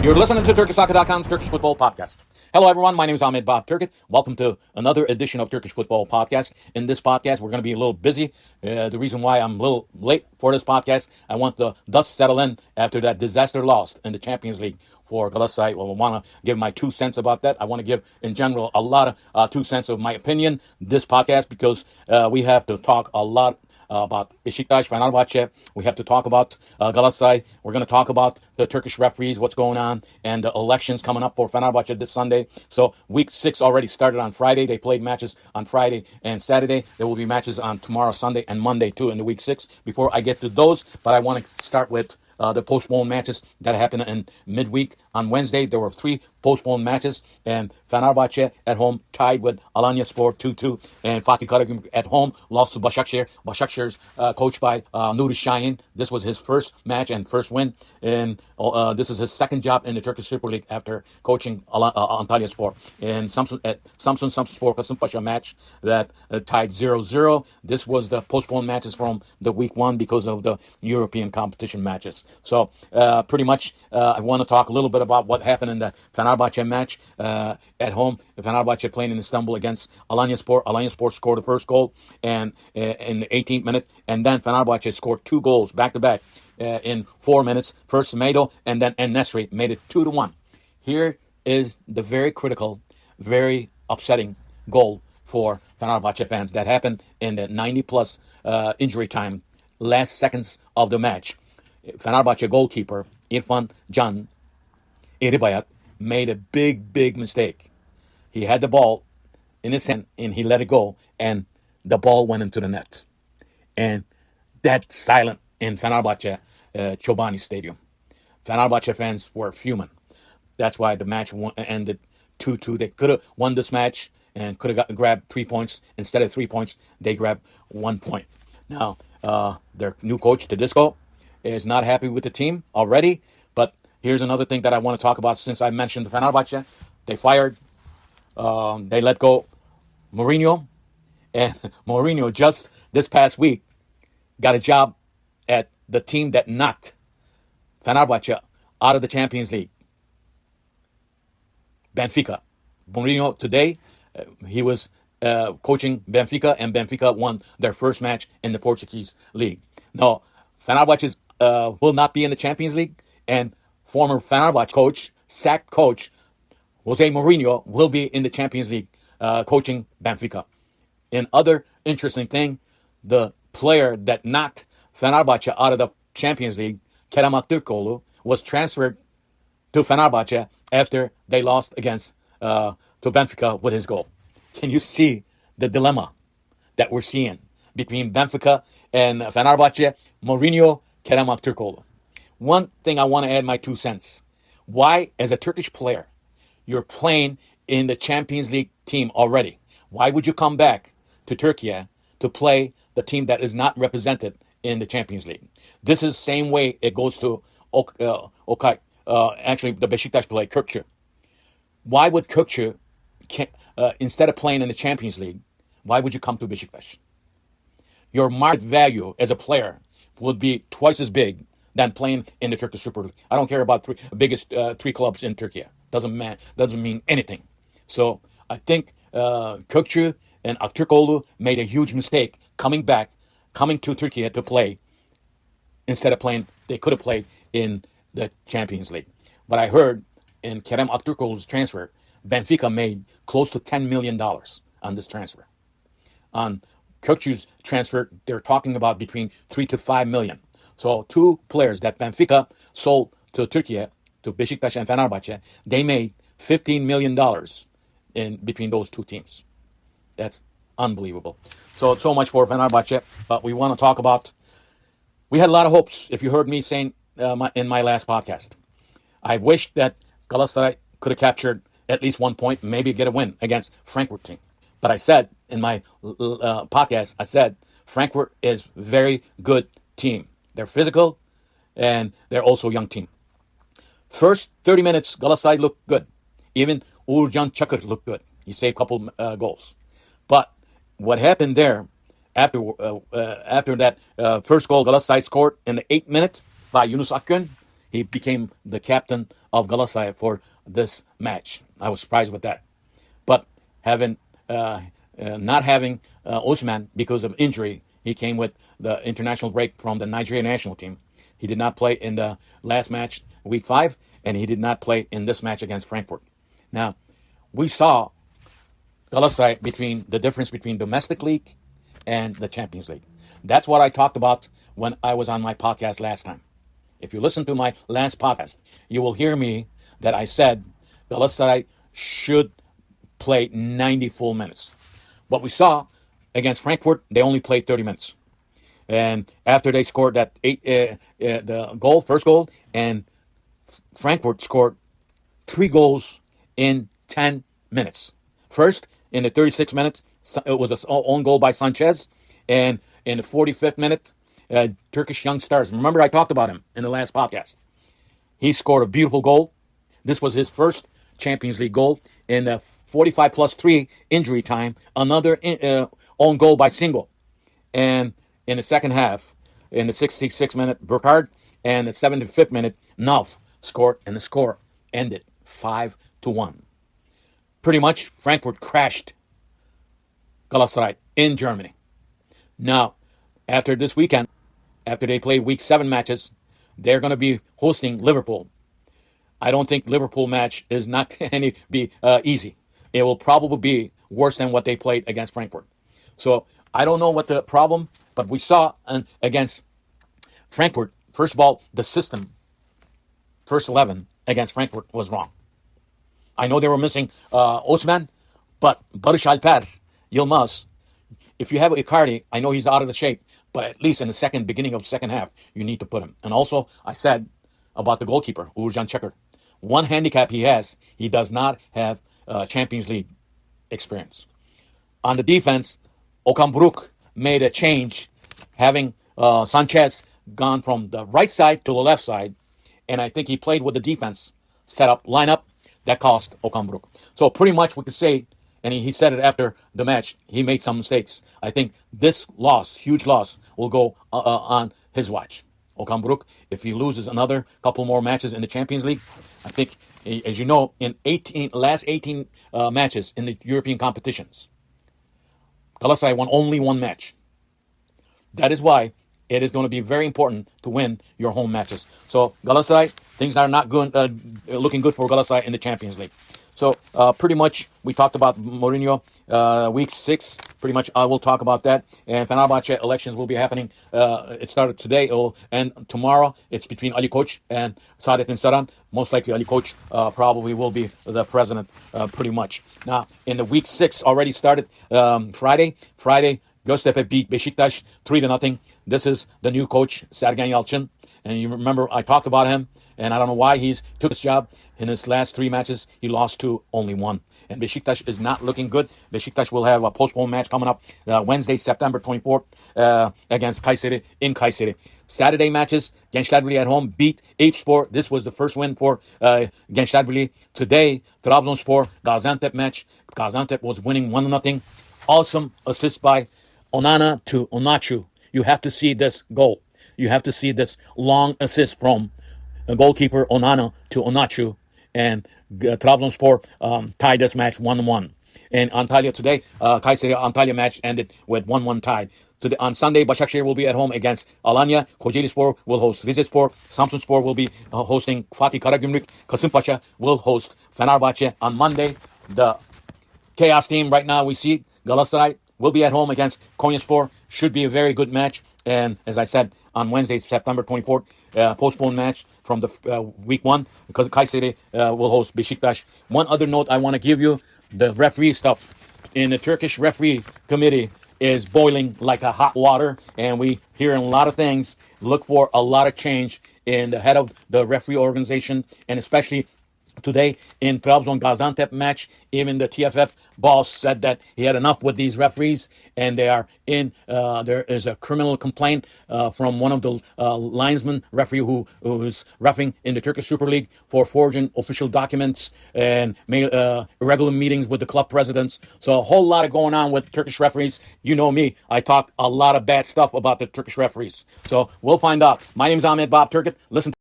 You're listening to TurkishSoccer.com's Turkish Football Podcast. Hello, everyone. My name is Ahmet Turgut. Welcome to another edition of Turkish Football Podcast. In this podcast, we're going to be a little busy. The reason why I'm a little late for this podcast, I want the dust settle in after that disaster loss in the Champions League for Galatasaray. Well, I want to give my 2 cents about that. I want to give, in general, a lot of 2 cents of my opinion this podcast because we have to talk a lot about Beşiktaş, Fenerbahçe. We have to talk about Galatasaray. We're going to talk about the Turkish referees, what's going on, and the elections coming up for Fenerbahçe this Sunday. So week 6 already started on Friday. They played matches on Friday and Saturday. There will be matches on tomorrow, Sunday, and Monday too in the week 6. Before I get to those, but I want to start with the postponed matches that happened in midweek. On Wednesday, there were 3 postponed matches, and Fenerbahçe at home tied with Alanyaspor 2-2, and Fatih Karagümrük at home lost to Başakşehir. Başakşehir's coached by Nuri Şahin. This was his first match and first win, and this is his second job in the Turkish Super League after coaching Antalyaspor. And Samsun Samsunspor Kasımpaşa match that tied 0-0. This was the postponed matches from the week 1 because of the European competition matches. So pretty much I want to talk a little bit about what happened in the Fenerbahçe match at home. Fenerbahçe playing in Istanbul against Alanyaspor. Alanyaspor scored the first goal and in the 18th minute, and then Fenerbahçe scored 2 goals back-to-back in 4 minutes. First Semedo and then En-Nesyri made it 2-1. Here is the very critical, very upsetting goal for Fenerbahçe fans that happened in the 90-plus injury time, last seconds of the match. Fenerbahçe goalkeeper İrfan Can Iribayat made a big mistake. He had the ball in his hand and he let it go, and the ball went into the net. And that's silent in Fenerbahçe Chobani Stadium. Fenerbahçe fans were fuming. That's why the match ended 2-2. They could have won this match and could have grabbed 3 points. Instead of 3 points, they grabbed 1 point. Now, their new coach, Tedesco, is not happy with the team already. But here's another thing that I want to talk about since I mentioned the Fenerbahçe. They fired, they let go Mourinho. And Mourinho just this past week got a job at the team that knocked Fenerbahçe out of the Champions League, Benfica. Mourinho today, he was coaching Benfica, and Benfica won their first match in the Portuguese league. No, Fenerbahçe will not be in the Champions League, and former Fenerbahçe coach, sacked coach, Jose Mourinho, will be in the Champions League coaching Benfica. And other interesting thing, the player that knocked Fenerbahçe out of the Champions League, Kerem Aktürkoğlu, was transferred to Fenerbahçe after they lost against to Benfica with his goal. Can you see the dilemma that we're seeing between Benfica and Fenerbahçe? Mourinho, Kerem Aktürkoğlu. One thing I want to add my 2 cents. Why, as a Turkish player, you're playing in the Champions League team already? Why would you come back to Turkey to play the team that is not represented in the Champions League? This is the same way it goes to actually the Beşiktaş play, Kürkçü. Why would Kürkçü, instead of playing in the Champions League, why would you come to Beşiktaş? Your market value as a player would be twice as big than playing in the Turkish Super League. I don't care about biggest 3 clubs in Turkey. Doesn't mean anything. So I think Kürkçü and Aktürkoğlu made a huge mistake coming to Turkey to play. Instead of playing, they could have played in the Champions League. But I heard in Kerem Aktürkoğlu's transfer, Benfica made close to $10 million on this transfer. On Kürkçü's transfer, they're talking about between 3 to 5 million. So 2 players that Benfica sold to Turkey, to Beşiktaş and Fenerbahçe, they made $15 million in between those 2 teams. That's unbelievable. So much for Fenerbahçe. But we want to talk about, we had a lot of hopes, if you heard me saying in my last podcast. I wished that Galatasaray could have captured at least 1 point, maybe get a win against Frankfurt team. But I said in my podcast, I said Frankfurt is very good team. They're physical, and they're also a young team. First 30 minutes, Galatasaray looked good. Even Uğurcan Çakır looked good. He saved a couple goals. But what happened there, after that first goal Galatasaray scored in the 8th minute by Yunus Akgün, he became the captain of Galatasaray for this match. I was surprised with that. But not having Osman because of injury, he came with the international break from the Nigeria national team. He did not play in the last match, week 5, and he did not play in this match against Frankfurt. Now, we saw Galatasaray between the difference between domestic league and the Champions League. That's what I talked about when I was on my podcast last time. If you listen to my last podcast, you will hear me that I said Galatasaray should play 90 full minutes. What we saw against Frankfurt, they only played 30 minutes. And after they scored that first goal, and Frankfurt scored 3 goals in 10 minutes. First, in the 36th minute, it was an own goal by Sanchez. And in the 45th minute, Turkish young stars. Remember, I talked about him in the last podcast. He scored a beautiful goal. This was his first Champions League goal in the 45 plus 3 injury time. Another own goal by Singo. And in the second half, in the 66th minute, Burkhardt, and the 75th minute, Nov scored, and the score ended 5-1. Pretty much, Frankfurt crashed Galatasaray in Germany. Now, after this weekend, after they play week 7 matches, they're going to be hosting Liverpool. I don't think Liverpool match is not going to be easy. It will probably be worse than what they played against Frankfurt. So I don't know what the problem, but we saw against Frankfurt, first of all, the system, first 11 against Frankfurt was wrong. I know they were missing Osman, but Barış Alper, Yilmaz, if you have Icardi, I know he's out of the shape, but at least in the beginning of the second half, you need to put him. And also, I said about the goalkeeper, Uğurcan Çakır. One handicap he has, he does not have Champions League experience. On the defense, Okan Buruk made a change, having Sanchez gone from the right side to the left side, and I think he played with the defense setup lineup that cost Okan Buruk. So pretty much we could say, and he said it after the match, he made some mistakes. I think this loss, huge loss, will go on his watch. Okan Buruk, if he loses another couple more matches in the Champions League, I think, as you know, in last 18 matches in the European competitions, Galatasaray won only 1 match. That is why it is going to be very important to win your home matches. So Galatasaray, things are not looking good for Galatasaray in the Champions League. So pretty much we talked about Mourinho week 6. Pretty much I will talk about that. And Fenerbahçe elections will be happening. It started today, and tomorrow it's between Ali Koç and Saadettin Saran. Most likely Ali Koç probably will be the president pretty much. Now, in the week 6 already started Friday. Göztepe beat Beşiktaş 3-0. This is the new coach, Sergen Yalçın. And you remember I talked about him, and I don't know why he's took his job. In his last 3 matches, he lost 2, only 1. And Beşiktaş is not looking good. Beşiktaş will have a postponed match coming up Wednesday, September 24th against Kayseri in Kayseri. Saturday matches, Gençlerbirliği at home beat Eyüpspor. This was the first win for Gençlerbirliği. Today, Trabzonspor, Gaziantep match. Gaziantep was winning 1-0. Awesome assist by Onana to Onaçu. You have to see this goal. You have to see this long assist from goalkeeper Onana to Onaçu. And Trabzonspor tied this match 1-1. And Antalya today, Kayseri-Antalya match ended with 1-1 tied. Today, on Sunday, Başakşehir will be at home against Alanya. Kocaelispor will host Rizespor. Samsunspor will be hosting Fatih Karagümrük. Kasımpaşa will host Fenerbahçe. On Monday, the chaos team right now we see, Galatasaray will be at home against Konyaspor. Should be a very good match. And as I said, on Wednesday, September 24th, postponed match from the week 1 because Kayseri will host Beşiktaş. One other note I want to give you, the referee stuff in the Turkish referee committee is boiling like a hot water, and we hear a lot of things. Look for a lot of change in the head of the referee organization, and especially today in Trabzon Gaziantep match, even the TFF boss said that he had enough with these referees, and they are in. There is a criminal complaint from one of the linesmen referee who is refereeing in the Turkish Super League for forging official documents and irregular meetings with the club presidents. So a whole lot of going on with Turkish referees. You know me, I talk a lot of bad stuff about the Turkish referees. So we'll find out. My name is Ahmet Turgut. Listen.